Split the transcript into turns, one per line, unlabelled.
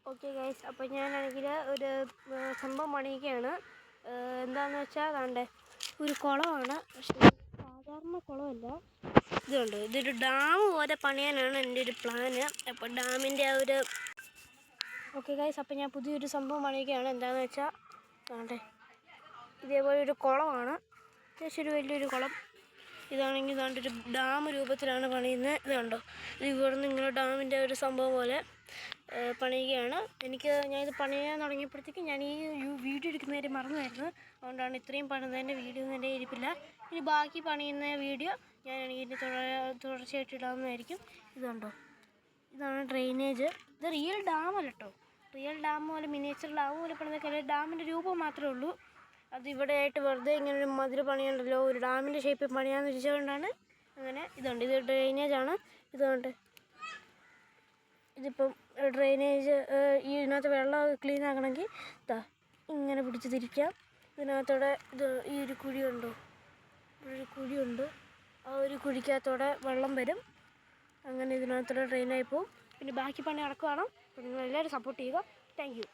Okay guys, അപ്പോൾ ഞാനാണെങ്കിൽ ഒരു സംഭവം പണിയുകയാണ്. എന്താണെന്ന് വെച്ചാൽ കണ്ടേ ഒരു കുളമാണ്. പക്ഷേ സാധാരണ കുളമല്ല, ഇതുണ്ട്. ഇതൊരു ഡാം പോലെ പണിയാനാണ് എൻ്റെ ഒരു പ്ലാന്. അപ്പോൾ ഡാമിൻ്റെ ആ ഒരു ഓക്കെ ഗൈസ്, അപ്പോൾ ഞാൻ പുതിയൊരു സംഭവം പണിയുകയാണ്. എന്താണെന്ന് വെച്ചാൽ കണ്ടേ ഇതേപോലെ ഒരു കുളമാണ്. അത്യാവശ്യം ഒരു വലിയൊരു കുളം. ഇതാണെങ്കിൽ ഇതാണ്ട് ഒരു ഡാം രൂപത്തിലാണ് പണിയുന്നത്. ഇതുണ്ടോ, ഇത് ഇവിടെ നിന്ന് ഇങ്ങനെ ഡാമിൻ്റെ ഒരു സംഭവം പോലെ പണിയുകയാണ്. ഞാനിത് പണിയാൻ തുടങ്ങിയപ്പോഴത്തേക്കും ഞാൻ ഈ വീഡിയോ എടുക്കുന്ന കാര്യം മറന്നുമായിരുന്നു. അതുകൊണ്ടാണ് ഇത്രയും പണിതതിൻ്റെ വീഡിയോ ഒന്നും എൻ്റെ ഇരിപ്പില്ല. ഇനി ബാക്കി പണിയുന്ന വീഡിയോ ഞാനാണെങ്കിൽ ഇനി തുടർച്ചയായിട്ട് ഇടാവുന്നതായിരിക്കും. ഇതുണ്ടോ, ഇതാണ് ഡ്രെയിനേജ്. ഇത് റിയൽ ഡാമല്ല കേട്ടോ. റിയൽ ഡാം പോലെ മിനിയേച്ചർ ഡാം പോലെ പണിതൊക്കെ ഡാമിൻ്റെ രൂപം മാത്രമേ ഉള്ളൂ. അത് ഇവിടെ ആയിട്ട് വെറുതെ ഇങ്ങനൊരു മതിൽ പണിയുണ്ടല്ലോ, ഒരു ഡാമിൻ്റെ ഷേപ്പിൽ പണിയാന്ന് വെച്ചുകൊണ്ടാണ് അങ്ങനെ. ഇതുണ്ട്, ഇത് ഡ്രെയിനേജാണ്. ഇതുകൊണ്ട് ഇതിപ്പം ഡ്രെയിനേജ് ഇതിനകത്ത് വെള്ളം ക്ലീൻ ആക്കണമെങ്കിൽ ഇങ്ങനെ പിടിച്ച് തിരിക്കാം. ഇതിനകത്തൂടെ ഈ ഒരു കുഴിയുണ്ടോ, ഇവിടെ ഒരു കുഴിയുണ്ട്. ആ ഒരു കുഴിക്കകത്തൂടെ വെള്ളം വരും. അങ്ങനെ ഇതിനകത്തൂടെ ഡ്രെയിനായി പോകും. പിന്നെ ബാക്കി പണി നടക്കുകയാണ്. അപ്പോൾ നിങ്ങളെല്ലാവരും സപ്പോർട്ട് ചെയ്യുക. Thank you.